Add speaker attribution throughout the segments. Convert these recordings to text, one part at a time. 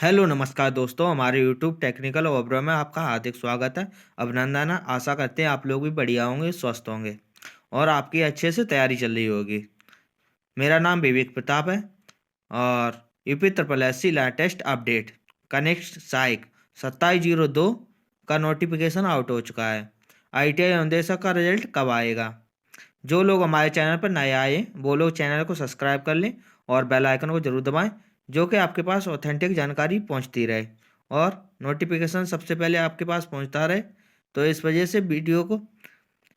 Speaker 1: Hello नमस्कार दोस्तों, हमारे यूट्यूब टेक्निकल ओवरव्यू में आपका हार्दिक स्वागत है। अभिनंदन है। आशा करते हैं आप लोग भी बढ़िया होंगे, स्वस्थ होंगे और आपकी अच्छे से तैयारी चल रही होगी। मेरा नाम विवेक प्रताप है और UP triple S C latest update connect साइक 2702 का नोटिफिकेशन आउट हो चुका है। ITI अनुदेशक का रिजल्ट कब आएगा? जो लोग हमारे चैनल पर नए आए वो लोग चैनल को सब्सक्राइब कर लें और बेल आइकन को जरूर दबाएं, जो कि आपके पास ऑथेंटिक जानकारी पहुंचती रहे और नोटिफिकेशन सबसे पहले आपके पास पहुंचता रहे। तो इस वजह से वीडियो को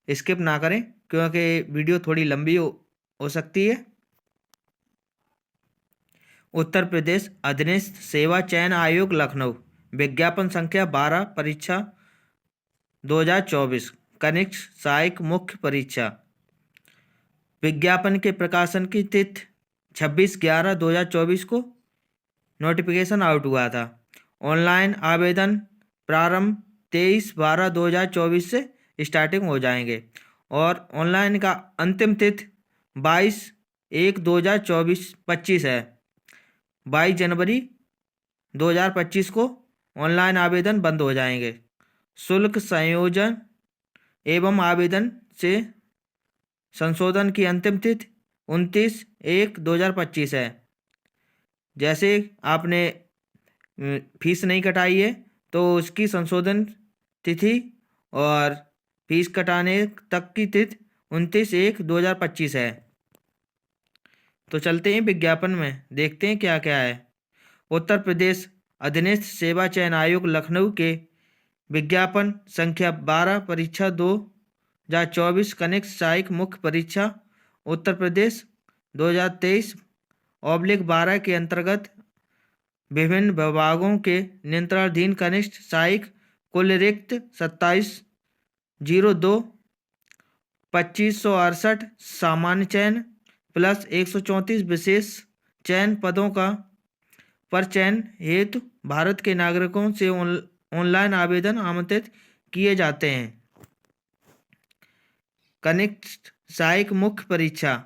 Speaker 1: स्किप ना करें, क्योंकि वीडियो थोड़ी लंबी हो सकती है। उत्तर प्रदेश अधीनस्थ सेवा चयन आयोग लखनऊ विज्ञापन संख्या 12 परीक्षा 2024 कनिष्ठ सहायक मुख्य परीक्षा। विज्ञापन के प्रकाशन की तिथि 26/11/2024 को नोटिफिकेशन आउट हुआ था। ऑनलाइन आवेदन प्रारंभ 23/12/2024 से स्टार्टिंग हो जाएंगे और ऑनलाइन का अंतिम तिथि 22/1/2025 है। 22 जनवरी 2025 को ऑनलाइन आवेदन बंद हो जाएंगे। शुल्क संयोजन एवं आवेदन से संशोधन की अंतिम तिथि 29/1/2025 है। जैसे आपने फीस नहीं कटाई है तो उसकी संशोधन तिथि और फीस कटाने तक की तिथि 29/1/2025 है। तो चलते हैं विज्ञापन में, देखते हैं क्या क्या है। उत्तर प्रदेश अधीनस्थ सेवा चयन आयोग लखनऊ के विज्ञापन संख्या 12 परीक्षा 2024 कनिष्ठ सहायक मुख्य परीक्षा उत्तर प्रदेश 2023/12 के अंतर्गत विभिन्न विभागों के नियंत्रणाधीन कनिष्ठ सहायक कुल रिक्त 2702 2568 सामान्य चयन प्लस 134 विशेष चयन पदों का पर चयन हेतु भारत के नागरिकों से ऑनलाइन आवेदन आमंत्रित किए जाते हैं। कनिष्ठ सहायक मुख्य परीक्षा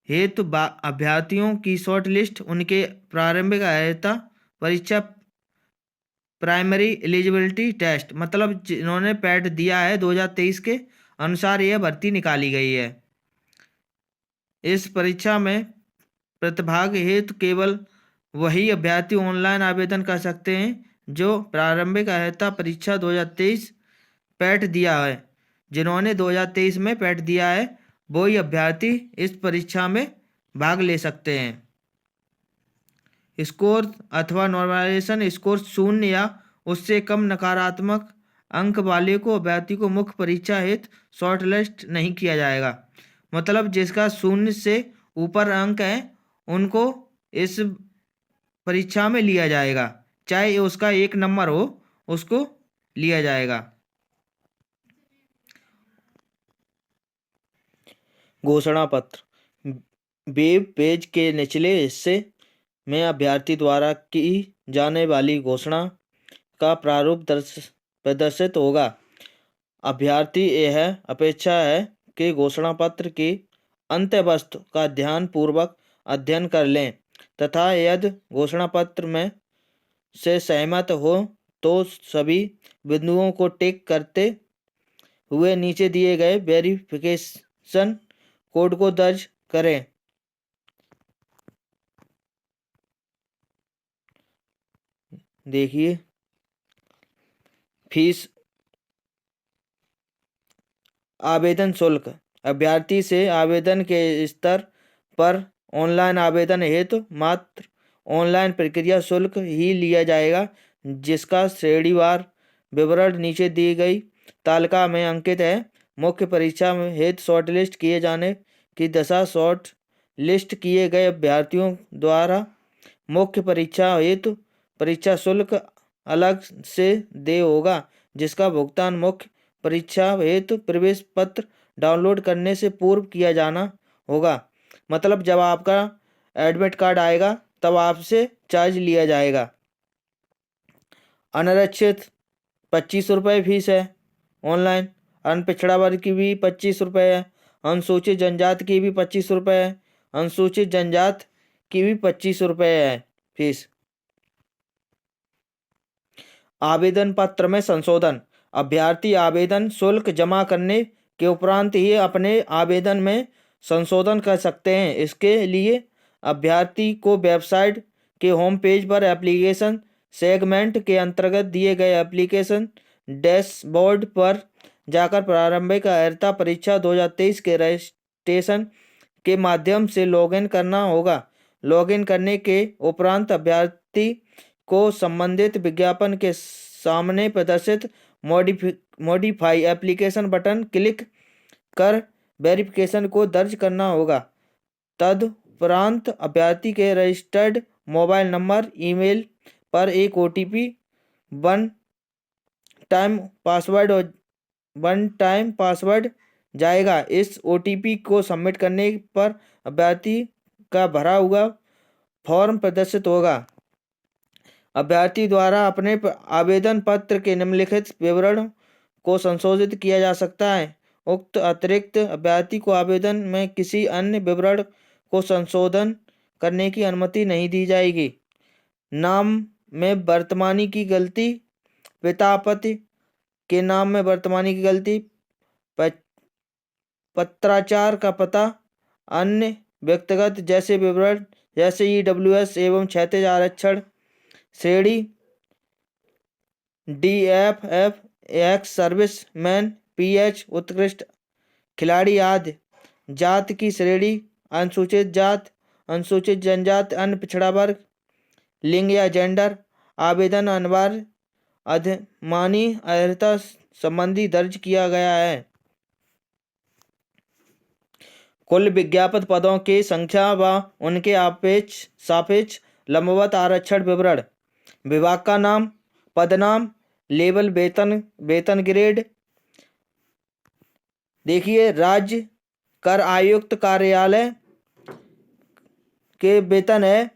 Speaker 1: हेतु अभ्यर्थियों की शॉर्ट लिस्ट उनके प्रारंभिक अर्हता परीक्षा प्राइमरी एलिजिबिलिटी टेस्ट, मतलब जिन्होंने पैट दिया है 2023 के अनुसार यह भर्ती निकाली गई है। इस परीक्षा में प्रतिभाग हेतु केवल वही अभ्यर्थी ऑनलाइन आवेदन कर सकते हैं जो प्रारंभिक अर्हता परीक्षा 2023 पैट दिया है। जिन्होंने 2023 में पैट दिया है वही अभ्यर्थी इस परीक्षा में भाग ले सकते हैं। स्कोर अथवा नॉर्मलाइजेशन स्कोर 0 या उससे कम नकारात्मक अंक वाले को अभ्यर्थी को मुख्य परीक्षा हेतु शॉर्टलिस्ट नहीं किया जाएगा। मतलब जिसका 0 से ऊपर अंक है उनको इस परीक्षा में लिया जाएगा, चाहे उसका 1 नंबर हो उसको लिया जाएगा। घोषणा पत्र वेब पेज के निचले हिस्से में अभ्यर्थी द्वारा की जाने वाली घोषणा का प्रारूप प्रदर्शित होगा। अभ्यर्थी यह अपेक्षा है कि घोषणा पत्र की अंत्य वस्तु का ध्यान पूर्वक अध्ययन कर लें तथा यदि घोषणा पत्र में से सहमत हो तो सभी बिंदुओं को टिक करते हुए नीचे दिए गए वेरिफिकेशन कोड को दर्ज करें। देखिए, फीस आवेदन शुल्क अभ्यर्थी से आवेदन के स्तर पर ऑनलाइन आवेदन हेतु मात्र ऑनलाइन प्रक्रिया शुल्क ही लिया जाएगा, जिसका श्रेणीवार विवरण नीचे दी गई तालिका में अंकित है। मुख्य परीक्षा में हेतु शॉर्टलिस्ट किए जाने की दशा शॉर्ट लिस्ट किए गए अभ्यर्थियों द्वारा मुख्य परीक्षा हेतु परीक्षा शुल्क अलग से देय होगा, जिसका भुगतान मुख्य परीक्षा हेतु प्रवेश पत्र डाउनलोड करने से पूर्व किया जाना होगा। मतलब जब आपका एडमिट कार्ड आएगा तब आपसे चार्ज लिया जाएगा। अनारक्षित 25 रुपये फीस है ऑनलाइन। अनपिछड़ा वर्ग की भी 25 रुपये है। अनुसूचित जनजाति की भी 25 रुपये है। अनुसूचित जनजाति की भी 25 रुपये है फीस। आवेदन पत्र में संशोधन। अभ्यर्थी आवेदन शुल्क जमा करने के उपरांत ही अपने आवेदन में संशोधन कर सकते हैं। इसके लिए अभ्यर्थी को वेबसाइट के होम पेज पर एप्लीकेशन सेगमेंट के अंतर्गत दिए गए एप्लीकेशन डैशबोर्ड पर जाकर प्रारंभिक अर्हता परीक्षा 2023 के रजिस्ट्रेशन के माध्यम से लॉगिन करना होगा। लॉगिन करने के उपरांत अभ्यर्थी को संबंधित विज्ञापन के सामने प्रदर्शित मॉडिफाई एप्लीकेशन बटन क्लिक कर वेरिफिकेशन को दर्ज करना होगा। तदुपरांत अभ्यर्थी के रजिस्टर्ड मोबाइल नंबर ईमेल पर एक OTP वन टाइम पासवर्ड जाएगा। इस OTP को सबमिट करने पर अभ्यर्थी का भरा हुआ फॉर्म प्रदर्शित होगा। अभ्यर्थी द्वारा अपने आवेदन पत्र के निम्नलिखित विवरण को संशोधित किया जा सकता है। उक्त अतिरिक्त अभ्यर्थी को आवेदन में किसी अन्य विवरण को संशोधन करने की अनुमति नहीं दी जाएगी। नाम में वर्तमानी की गलती, पिता पति के नाम में वर्तमानी की गलती, पत्राचार का पता, अन्य व्यक्तिगत जैसे विवरण जैसे EWS एवं क्षैतिज आरक्षण श्रेणी DFF एक्स सर्विसमैन PH उत्कृष्ट खिलाड़ी आदि, जात की श्रेणी अनुसूचित जात, अनुसूचित जनजाति, अन्य पिछड़ा वर्ग, लिंग या जेंडर, आवेदन अनिवार्य अधिमानी अर्हता संबंधी दर्ज किया गया है। कुल विज्ञापित पदों की संख्या व उनके सापेक्ष लंबवत आरक्षण विवरण, विभाग का नाम, पदनाम, लेवल, वेतन ग्रेड। देखिए, राज्य कर आयुक्त कार्यालय के वेतन है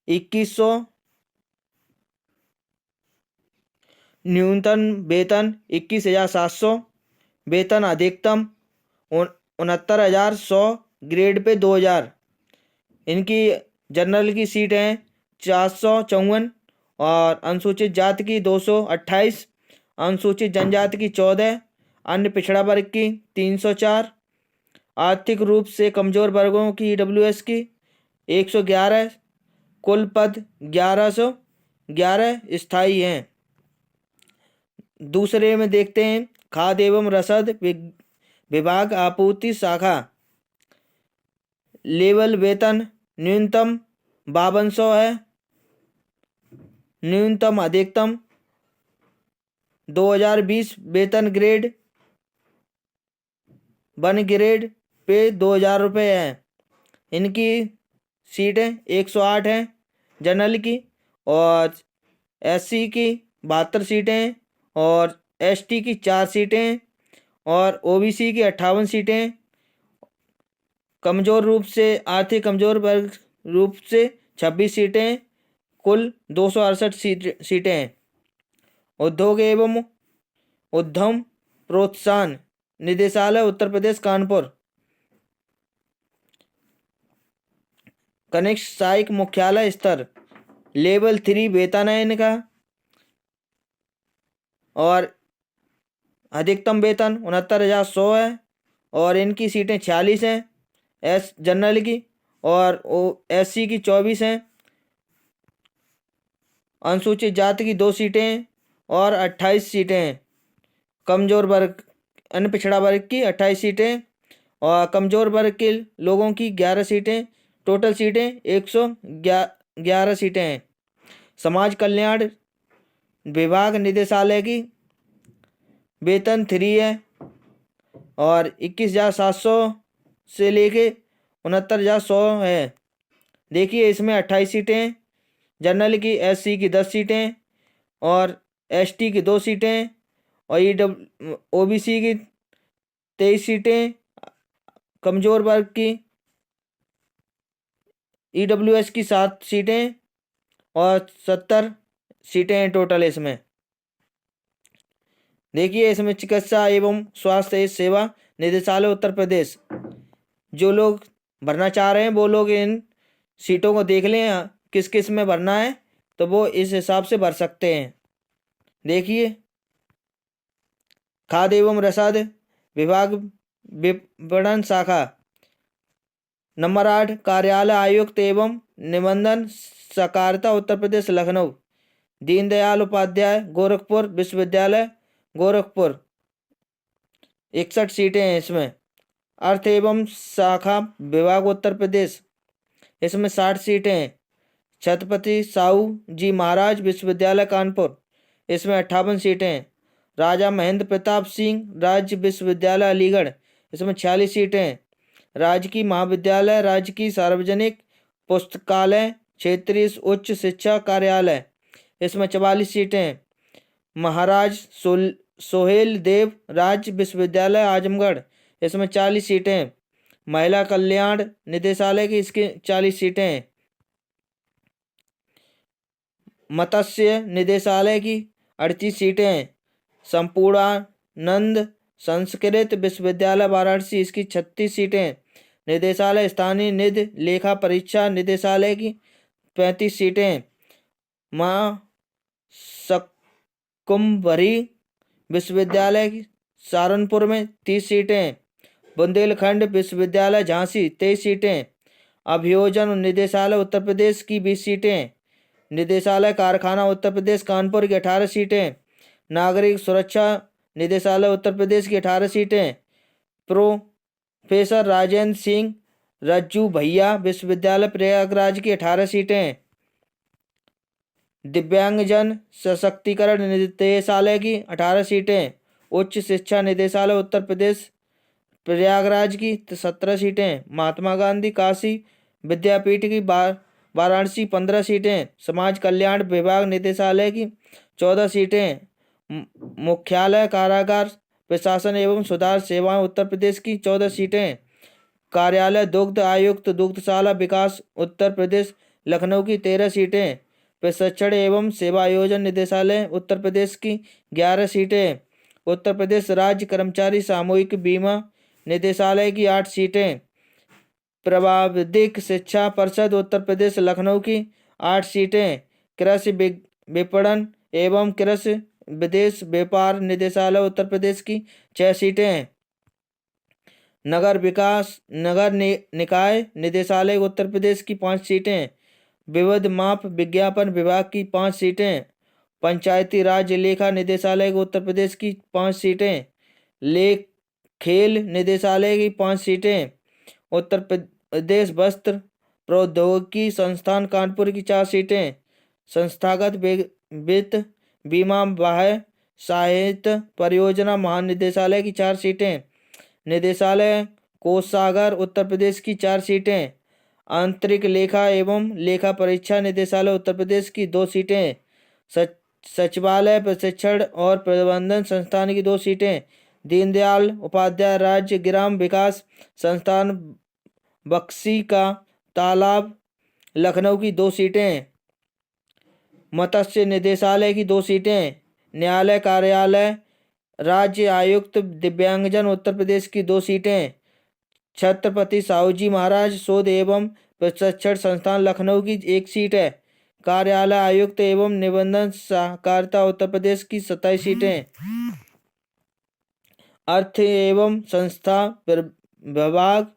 Speaker 1: 2100, न्यूनतम वेतन 21,700, वेतन अधिकतम 69,100, ग्रेड पे 2000। इनकी जनरल की सीट है 454 और अनुसूचित जाति की 228, अनुसूचित जनजाति की 14, अन्य पिछड़ा वर्ग की 304, आर्थिक रूप से कमजोर वर्गों की EWS की 111, कुल पद 1111 स्थायी हैं। दूसरे में देखते हैं खाद्य एवं रसद विभाग आपूर्ति शाखा, लेवल वेतन न्यूनतम 5200 है, न्यूनतम अधिकतम 2020, वेतन ग्रेड 1 ग्रेड पे 2000 रुपये है। इनकी सीटें 108 हैं जनरल की, और SC की 72 सीटें और ST की 4 सीटें और OBC की 58 सीटें। कमजोर रूप से आर्थिक कमजोर वर्ग रूप से 26 सीटें, कुल 268 सीटें हैं। उद्योग एवं उद्यम प्रोत्साहन निदेशालय उत्तर प्रदेश कानपुर, कनिष्ठ सहायक मुख्यालय स्तर, लेवल 3 वेतन है इनका, और अधिकतम वेतन 69,100 है, और इनकी सीटें 46 हैं जनरल की, और SC की 24 हैं, अनुसूचित जाति की 2 सीटें और 28 सीटें हैं। कमजोर वर्ग अन्य पिछड़ा वर्ग की 28 सीटें और कमजोर वर्ग के लोगों की 11 सीटें, टोटल सीटें 111 सीटें हैं। समाज कल्याण विभाग निदेशालय की वेतन 3 है और 21,700 से लेके 69,100 है। देखिए, इसमें 28 सीटें जनरल की, SC की 10 सीटें और ST की 2 सीटें और OBC की 23 सीटें, कमजोर वर्ग की EWS की 7 सीटें और 70 सीटें हैं टोटल इसमें। देखिए, इसमें चिकित्सा एवं स्वास्थ्य सेवा निदेशालय उत्तर प्रदेश, जो लोग भरना चाह रहे हैं वो लोग इन सीटों को देख लें किस किस में भरना है, तो वो इस हिसाब से भर सकते हैं। देखिए, खाद्य एवं रसद विभाग विपणन शाखा। नंबर 8, कार्यालय आयुक्त एवं निबंधन सहकारिता उत्तर प्रदेश लखनऊ। दीनदयाल उपाध्याय गोरखपुर विश्वविद्यालय गोरखपुर, 61 सीटें हैं इसमें। अर्थ एवं शाखा विभाग उत्तर प्रदेश, इसमें 60 सीटें हैं। छत्रपति साहू जी महाराज विश्वविद्यालय कानपुर, इसमें 58 सीटें हैं। राजा महेंद्र प्रताप सिंह राज्य विश्वविद्यालय अलीगढ़, इसमें 46 सीटें हैं। राजकीय महाविद्यालय राजकीय सार्वजनिक पुस्तकालय क्षेत्रीय उच्च शिक्षा कार्यालय, इसमें 44 सीटें हैं। महाराज सोहेल देव राज्य विश्वविद्यालय आजमगढ़, इसमें 40 सीटें हैं। महिला कल्याण निदेशालय की इसकी 40 सीटें हैं। मत्स्य निदेशालय की 38 सीटें हैं। संपूर्णानंद संस्कृत विश्वविद्यालय वाराणसी, इसकी 36 सीटें हैं। निदेशालय स्थानीय निधि लेखा परीक्षा निदेशालय की 35 सीटें हैं। मां कुंभरी विश्वविद्यालय की सहारनपुर में 30 सीटें हैं। बुंदेलखंड विश्वविद्यालय झांसी 23 सीटें। अभियोजन निदेशालय उत्तर प्रदेश की 20 सीटें। निदेशालय कारखाना उत्तर प्रदेश कानपुर की 18 सीटें। नागरिक सुरक्षा निदेशालय उत्तर प्रदेश की 18 सीटें। प्रोफेसर राजेंद्र सिंह रज्जू भैया विश्वविद्यालय प्रयागराज की 18 सीटें। दिव्यांगजन सशक्तिकरण निदेशालय की 18 सीटें। उच्च शिक्षा निदेशालय उत्तर प्रदेश प्रयागराज की 17 सीटें। महात्मा गांधी काशी विद्यापीठ की वाराणसी 15 सीटें। समाज कल्याण विभाग निदेशालय की 14 सीटें। मुख्यालय कारागार प्रशासन एवं सुधार सेवाएं उत्तर प्रदेश की 14 सीटें। कार्यालय दुग्ध आयुक्त दुग्धशाला विकास उत्तर प्रदेश लखनऊ की 13 सीटें। प्रशिक्षण एवं सेवा आयोजन निदेशालय उत्तर प्रदेश की 11 सीटें। उत्तर प्रदेश राज्य कर्मचारी सामूहिक बीमा निदेशालय की 8 सीटें। प्राविधिक शिक्षा परिषद उत्तर प्रदेश लखनऊ की 8 सीटें। कृषि विपणन एवं कृषि विदेश व्यापार निदेशालय उत्तर प्रदेश की 6 सीटें। नगर विकास नगर निकाय निदेशालय उत्तर प्रदेश की 5 सीटें। विविध माप विज्ञापन विभाग की 5 सीटें। पंचायती राज लेखा निदेशालय उत्तर प्रदेश की 5 सीटें। खेल निदेशालय की 5 सीटें। उत्तर प्रदेश वस्त्र प्रौद्योगिकी संस्थान कानपुर की 4 सीटें। संस्थागत वित्त बीमा बाह्य साहित्य परियोजना महानिदेशालय की 4 सीटें। निदेशालय कोषागार उत्तर प्रदेश की 4 सीटें। आंतरिक लेखा एवं लेखा परीक्षा निदेशालय उत्तर प्रदेश की 2 सीटें। सचिवालय प्रशिक्षण और प्रबंधन संस्थान की 2 सीटें। दीनदयाल उपाध्याय राज्य ग्राम विकास संस्थान बक्सी का तालाब लखनऊ की 2 सीटें। मत्स्य निदेशालय की 2 सीटें। न्यायालय कार्यालय राज्य आयुक्त दिव्यांगजन उत्तर प्रदेश की 2 सीटें। छत्रपति साहूजी महाराज शोध एवं प्रशिक्षण संस्थान लखनऊ की 1 सीट है। कार्यालय आयुक्त एवं निबंधन सहकारिता उत्तर प्रदेश की 27 सीटें। अर्थ एवं संस्था विभाग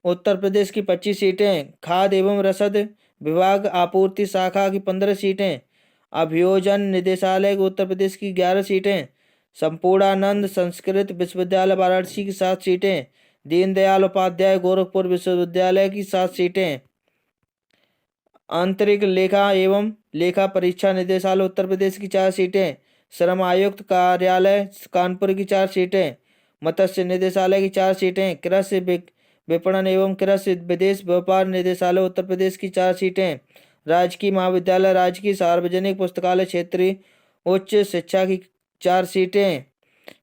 Speaker 1: उत्तर प्रदेश की 25 सीटें। खाद्य एवं रसद विभाग आपूर्ति शाखा की 15 सीटें। अभियोजन निदेशालय उत्तर प्रदेश की 11 सीटें। संपूर्णानंद संस्कृत विश्वविद्यालय वाराणसी की 7 सीटें। दीनदयाल उपाध्याय गोरखपुर विश्वविद्यालय की 7 सीटें। आंतरिक लेखा एवं लेखा परीक्षा निदेशालय उत्तर प्रदेश की 4 सीटें। श्रम आयुक्त कार्यालय कानपुर की 4 सीटें। मत्स्य निदेशालय की 4 सीटें। कृषि विपणन एवं कृषि विदेश व्यापार निदेशालय उत्तर प्रदेश की 4 सीटें। राजकीय महाविद्यालय राजकीय सार्वजनिक पुस्तकालय क्षेत्रीय उच्च शिक्षा की 4 सीटें।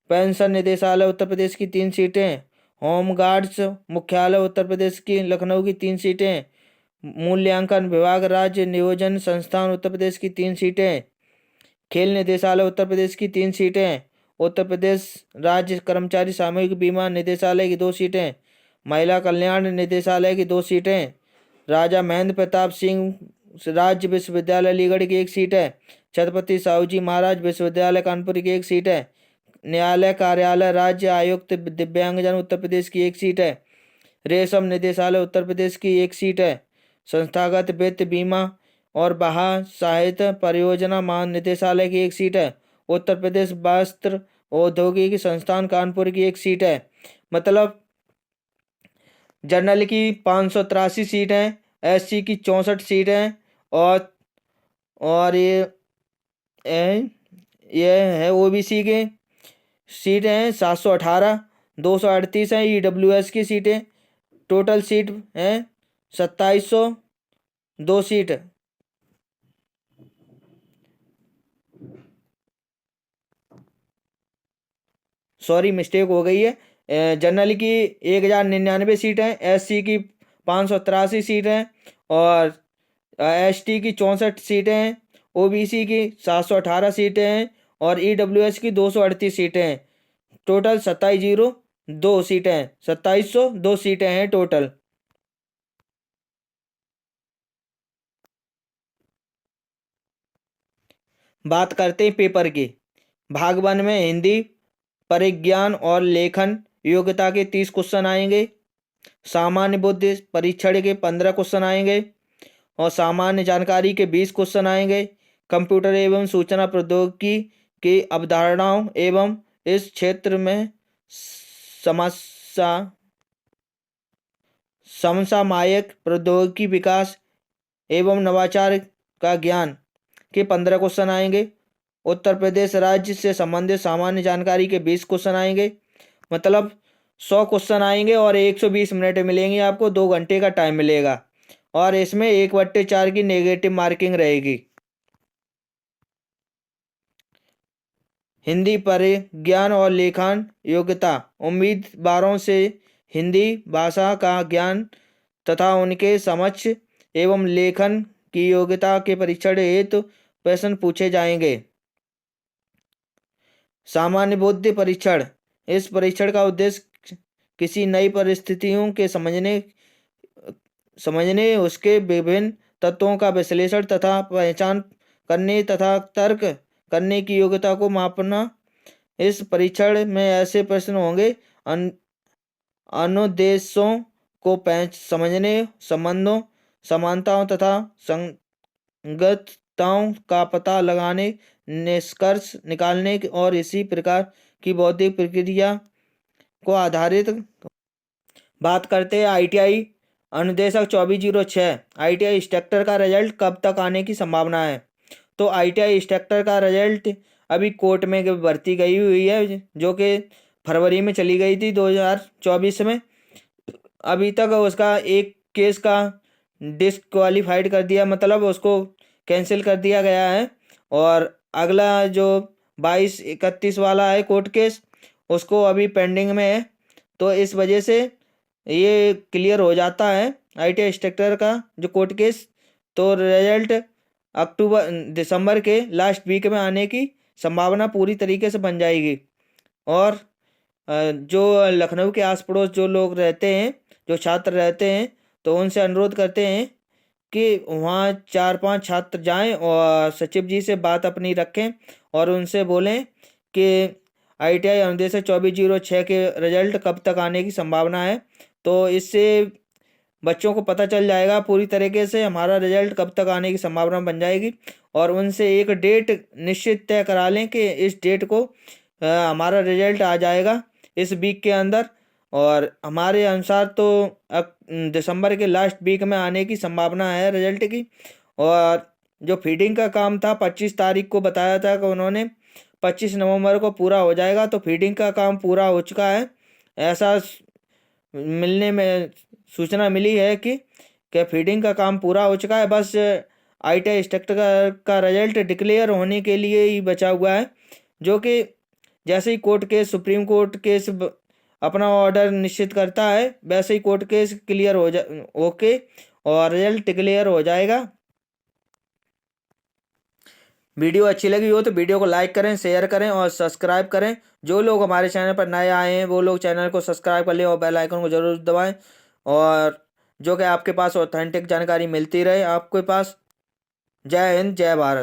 Speaker 1: पेंशन निदेशालय उत्तर प्रदेश की 3 सीटें। होम गार्ड्स मुख्यालय उत्तर प्रदेश की लखनऊ की 3 सीटें। मूल्यांकन विभाग राज्य नियोजन संस्थान उत्तर प्रदेश की 3 सीटें। खेल निदेशालय उत्तर प्रदेश की 3 सीटें। उत्तर प्रदेश राज्य कर्मचारी सामूहिक बीमा निदेशालय की 2 सीटें। महिला कल्याण निदेशालय की 2 सीटें। राजा महेंद्र प्रताप सिंह राज्य विश्वविद्यालय अलीगढ़ की एक सीट है। छत्रपति साहू जी महाराज विश्वविद्यालय कानपुर की एक सीट है। न्यायालय कार्यालय राज्य आयुक्त दिव्यांगजन उत्तर प्रदेश की एक सीट है। रेशम निदेशालय उत्तर प्रदेश की एक सीट है। संस्थागत वित्त बीमा और बाहा साहित्य परियोजना महानिदेशालय की एक सीट है। उत्तर प्रदेश वस्त्र औद्योगिक संस्थान कानपुर की एक सीट है। मतलब जनरल की 583 सीट है, एससी की 64 सीट है, और ये है ओबीसी के सीट हैं 718, 238 है ईडब्ल्यूएस की सीटें। टोटल सीट है 2700, 2 सीट। सॉरी मिस्टेक हो गई है। जनरल की 1099 सीट है, एससी की 583 सीट है, और एसटी की 64 सीटें हैं, ओबीसी की 718 सीटें हैं, और ईडब्ल्यूएस की 238 सीटें हैं। टोटल 2702 सीटें हैं, 2702 सीटें हैं टोटल। बात करते हैं पेपर की। भाग 1 में हिंदी परिज्ञान और लेखन योग्यता के 30 क्वेश्चन आएंगे। सामान्य बुद्धि परीक्षण के 15 क्वेश्चन आएंगे, और सामान्य जानकारी के 20 क्वेश्चन आएंगे। कंप्यूटर एवं सूचना प्रौद्योगिकी की अवधारणाओं एवं इस क्षेत्र में समस्या समसामयिक प्रौद्योगिकी विकास एवं नवाचार का ज्ञान के 15 क्वेश्चन आएंगे। उत्तर प्रदेश राज्य से संबंधित सामान्य जानकारी के 20 क्वेश्चन आएंगे। मतलब 100 क्वेश्चन आएंगे और 120 मिनट मिलेंगे आपको, 2 घंटे का टाइम मिलेगा, और इसमें 1/4 की नेगेटिव मार्किंग रहेगी। हिंदी परिज्ञान और लेखन योग्यता उम्मीदवारों से हिंदी भाषा का ज्ञान तथा उनके समझ एवं लेखन की योग्यता के परीक्षण हेतु प्रश्न पूछे जाएंगे। सामान्य बुद्धि परीक्षण, इस परीक्षण का उद्देश्य किसी नई परिस्थितियों के समझने उसके विभिन्न तत्वों का विश्लेषण तथा पहचान करने तथा तर्क करने की योग्यता को मापना। इस परीक्षण में ऐसे प्रश्न होंगे अनुदेशों को समझने, संबंधों, समानताओं तथा संगतताओं का पता लगाने, निष्कर्ष निकालने और इसी प्रकार की बौद्धिक प्रक्रिया को आधारित। बात करते हैं आईटीआई अनुदेशक 2406 आईटीआई इंस्ट्रक्टर का रिजल्ट कब तक आने की संभावना है। तो आईटीआई इंस्ट्रक्टर का रिजल्ट अभी कोर्ट में भर्ती गई हुई है, जो कि फरवरी में चली गई थी 2024 में। अभी तक उसका एक केस का डिसक्वालीफाइड कर दिया, मतलब उसको कैंसिल कर दिया गया है, और अगला जो 22-31 वाला है कोर्ट केस, उसको अभी पेंडिंग में है। तो इस वजह से ये क्लियर हो जाता है आईटीआई इंस्ट्रक्टर का जो कोर्ट केस, तो रिजल्ट दिसंबर के लास्ट वीक में आने की संभावना पूरी तरीके से बन जाएगी। और जो लखनऊ के आस पड़ोस जो लोग रहते हैं, जो छात्र रहते हैं, तो उनसे अनुरोध करते हैं कि वहाँ 4-5 छात्र जाएं और सचिव जी से बात अपनी रखें और उनसे बोलें कि आईटीआई अनुदेशक 2406 के रिजल्ट कब तक आने की संभावना है। तो इससे बच्चों को पता चल जाएगा पूरी तरीके से हमारा रिजल्ट कब तक आने की संभावना बन जाएगी, और उनसे एक डेट निश्चित तय करा लें कि इस डेट को हमारा रिजल्ट आ जाएगा इस वीक के अंदर। और हमारे अनुसार तो अब दिसंबर के लास्ट वीक में आने की संभावना है रिजल्ट की। और जो फीडिंग का काम था 25 तारीख को बताया था कि उन्होंने 25 नवंबर को पूरा हो जाएगा, तो फीडिंग का काम पूरा हो चुका है, ऐसा मिलने में सूचना मिली है कि फीडिंग का काम पूरा हो चुका है। बस आईटीआई इंस्ट्रक्टर का रिजल्ट डिक्लेयर होने के लिए ही बचा हुआ है, जो कि जैसे ही court case supreme court case अपना ऑर्डर निश्चित करता है, वैसे ही कोर्ट केस क्लियर ओके और रिजल्ट डिक्लेयर हो जाएगा। वीडियो अच्छी लगी हो तो वीडियो को लाइक करें, शेयर करें और सब्सक्राइब करें। जो लोग हमारे चैनल पर नए आए हैं वो लोग चैनल को सब्सक्राइब कर लें और बेल आइकन को जरूर दबाएं, और जो कि आपके पास ऑथेंटिक जानकारी मिलती रहे आपके पास। जय हिंद, जय भारत।